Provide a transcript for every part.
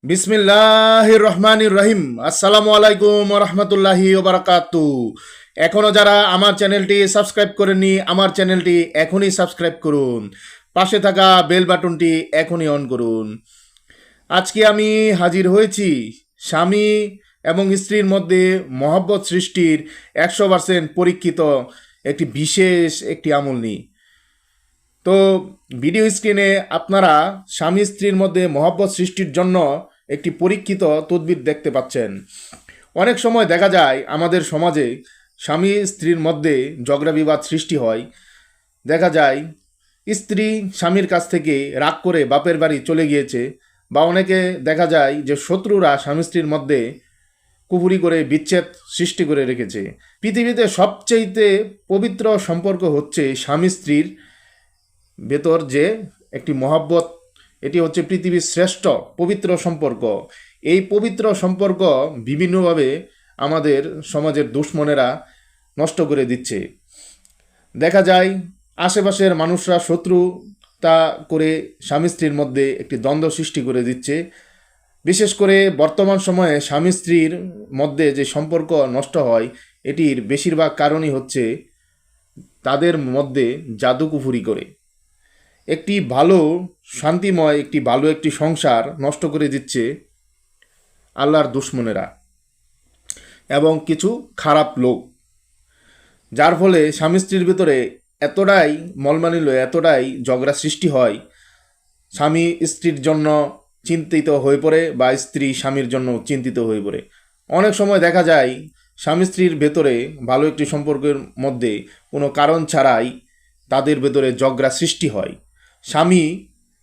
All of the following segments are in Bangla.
বিসমিল্লাহির রহমানির রহিম। আসসালামু আলাইকুম রহমতুল্লাহি ওবারাকাতু। এখনও যারা আমার চ্যানেলটি সাবস্ক্রাইব করেননি, আমার চ্যানেলটি এখনই সাবস্ক্রাইব করুন। পাশে থাকা বেল বাটনটি এখনই অন করুন। আজকে আমি হাজির হয়েছি স্বামী এবং স্ত্রীর মধ্যে মহব্বত সৃষ্টির 100% পরীক্ষিত একটি আমল নিয়ে। তো ভিডিও স্ক্রিনে আপনারা স্বামী স্ত্রীর মধ্যে মহব্বত সৃষ্টির জন্য একটি পরীক্ষিত তদবির দেখতে পাচ্ছেন। অনেক সময় দেখা যায় আমাদের সমাজে স্বামী স্ত্রীর মধ্যে ঝগড়া বিবাদ সৃষ্টি হয়। দেখা যায় স্ত্রী স্বামীর কাছ থেকে রাগ করে বাপের বাড়ি চলে গিয়েছে, বা অনেকে দেখা যায় যে শত্রুরা স্বামী স্ত্রীর মধ্যে কুফুরি করে বিচ্ছেদ সৃষ্টি করে রেখেছে। পৃথিবীতে সবচেয়ে পবিত্র সম্পর্ক হচ্ছে স্বামী স্ত্রীর ভেতর যে একটি মহব্বত, এটি হচ্ছে পৃথিবীর শ্রেষ্ঠ পবিত্র সম্পর্ক। এই পবিত্র সম্পর্ক বিভিন্নভাবে আমাদের সমাজের দুশ্মনেরা নষ্ট করে দিচ্ছে। দেখা যায় আশেপাশের মানুষরা শত্রুতা করে স্বামী স্ত্রীর মধ্যে একটি দ্বন্দ্ব সৃষ্টি করে দিচ্ছে। বিশেষ করে বর্তমান সময়ে স্বামী স্ত্রীর মধ্যে যে সম্পর্ক নষ্ট হয়, এটির বেশিরভাগ কারণই হচ্ছে তাদের মধ্যে জাদুকুফুরি করে একটি ভালো শান্তিময় একটি সংসার নষ্ট করে দিচ্ছে আল্লাহর দুশ্মনেরা এবং কিছু খারাপ লোক, যার ফলে স্বামী স্ত্রীর ভিতরে এতটাই মলমালিন্য, এতটাই ঝগড়া সৃষ্টি হয়, স্বামী স্ত্রীর জন্য চিন্তিত হয়ে পড়ে বা স্ত্রী স্বামীর জন্য চিন্তিত হয়ে পড়ে। অনেক সময় দেখা যায় স্বামী স্ত্রীর ভেতরে ভালো একটি সম্পর্কের মধ্যে কোনো কারণ ছাড়াই তাদের ভেতরে ঝগড়া সৃষ্টি হয়। স্বামী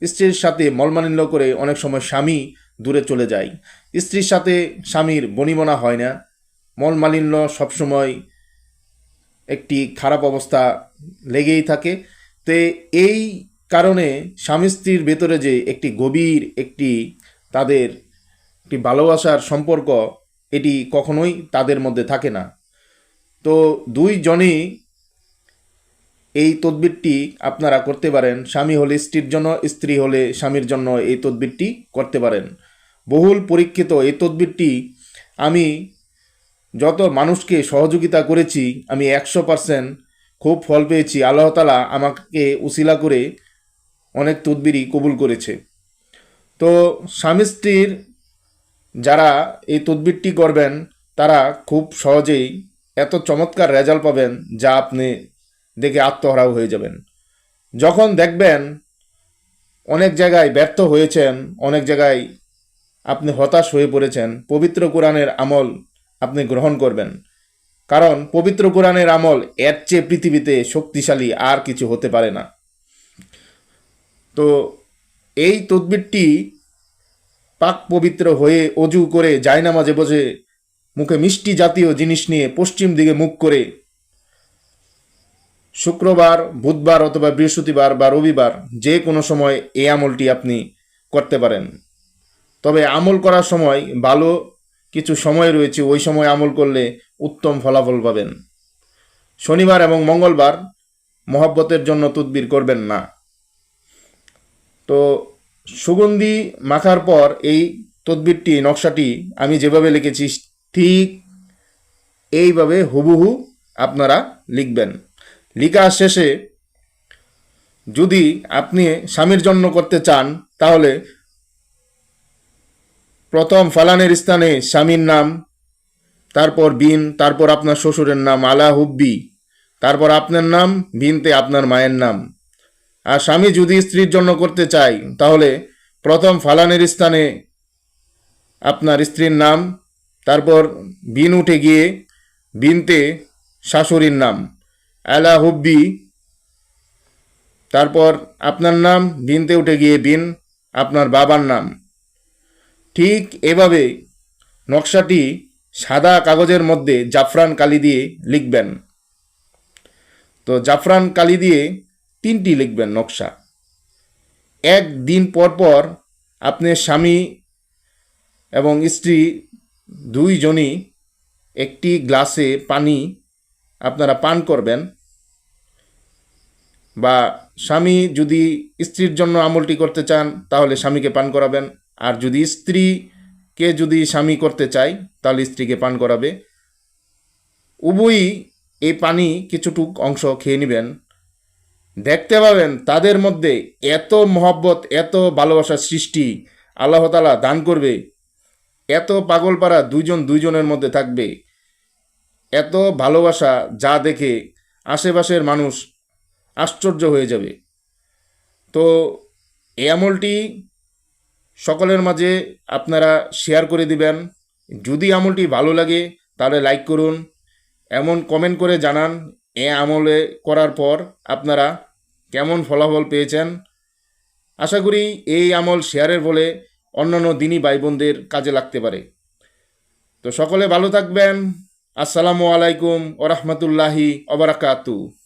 স্ত্রীর সাথে মলমালিন্য করে অনেক সময় স্বামী দূরে চলে যায়, স্ত্রীর সাথে স্বামীর বনিবনা হয় না, মলমালিন্য সবসময় একটি খারাপ অবস্থা লেগেই থাকে। তে এই কারণে স্বামী স্ত্রীর ভেতরে যে একটি গভীর তাদের একটি ভালোবাসার সম্পর্ক, এটি কখনোই তাদের মধ্যে থাকে না। তো দুইজনই এই তদবিরটি আপনারা করতে পারেন। স্বামী হলে স্ত্রীর জন্য, স্ত্রী হলে স্বামীর জন্য এই তদবিরটি করতে পারেন। বহুল পরীক্ষিত এই তদবিরটি আমি যত মানুষকে সহযোগিতা করেছি, আমি 100% খুব ফল পেয়েছি। আল্লাহ তাআলা আমাকে উসিলা করে অনেক তদবিরই কবুল করেছে। তো স্বামী স্ত্রীর যারা এই তদবিরটি করবেন, তারা খুব সহজেই এত চমৎকার রেজাল্ট পাবেন যা আপনি দেখে আত্মহারাও হয়ে যাবেন। যখন দেখবেন অনেক জায়গায় ব্যর্থ হয়েছেন, অনেক জায়গায় আপনি হতাশ হয়ে পড়েছেন, পবিত্র কোরআনের আমল আপনি গ্রহণ করবেন। কারণ পবিত্র কোরআনের আমল এর চেয়ে পৃথিবীতে শক্তিশালী আর কিছু হতে পারে না। তো এই তদবিরটি পাক পবিত্র হয়ে অজু করে জায়নামাজে বসে মুখে মিষ্টি জাতীয় জিনিস নিয়ে পশ্চিম দিকে মুখ করে শুক্রবার, বুধবার অথবা বৃহস্পতিবার বা রবিবার যে কোনো সময় এই আমলটি আপনি করতে পারেন। তবে আমল করার সময় ভালো কিছু সময় রয়েছে, ওই সময় আমল করলে উত্তম ফলাফল পাবেন। শনিবার এবং মঙ্গলবার মহব্বতের জন্য তদবির করবেন না। তো সুগন্ধি মাখার পর এই তদবিরটি, নকশাটি আমি যেভাবে লিখেছি ঠিক এইভাবে হুবহু আপনারা লিখবেন। লিখা শেষে যদি আপনি স্বামীর জন্য করতে চান, তাহলে প্রথম ফালানের স্থানে স্বামীর নাম, তারপর বিন, তারপর আপনার শ্বশুরের নাম আলা হুব্বি, তারপর আপনার নাম, বিনতে আপনার মায়ের নাম। আর স্বামী যদি স্ত্রীর জন্য করতে চায়, তাহলে প্রথম ফালানের স্থানে আপনার স্ত্রীর নাম, তারপর বিন উঠে গিয়ে বিনতে শাশুড়ির নাম আলা হুব্বি, তারপর আপনার নাম, বিনতে উঠে গিয়ে বিন আপনার বাবার নাম। ঠিক এভাবে নকশাটি সাদা কাগজের মধ্যে জাফরান কালি দিয়ে লিখবেন। তো জাফরান কালি দিয়ে 3টি লিখবেন নকশা। একদিন পর পর আপনি স্বামী এবং স্ত্রী দুইজনই একটি গ্লাসে পানি আপনারা পান করবেন, বা স্বামী যদি স্ত্রীর জন্য আমলটি করতে চান তাহলে স্বামীকে পান করাবেন, আর যদি স্ত্রীকে যদি স্বামী করতে চায় তাহলে স্ত্রীকে পান করাবে। উভয়ই এই পানি কিছুটুক অংশ খেয়ে নেবেন, দেখতে পাবেন তাদের মধ্যে এত মহব্বত, এত ভালোবাসার সৃষ্টি আল্লাহ তাআলা দান করবে, এত পাগলপাড়া দুইজন দুইজনের মধ্যে থাকবে, এত ভালোবাসা যা দেখে আশেপাশের মানুষ আশ্চর্য হয়ে যাবে। তো এই আমলটি সকলের মাঝে আপনারা শেয়ার করে দিবেন। যদি আমলটি ভালো লাগে তাহলে লাইক করুন, এমন কমেন্ট করে জানান এ আমলে করার পর আপনারা কেমন ফলাফল পেয়েছেন। আশা করি এই আমল শেয়ারের ফলে অন্যান্য দিনী ভাই বোনদের কাজে লাগতে পারে। তো সকলে ভালো থাকবেন। আসসালামু আলাইকুম ওয়া রাহমাতুল্লাহি ওয়া বারাকাতুহু।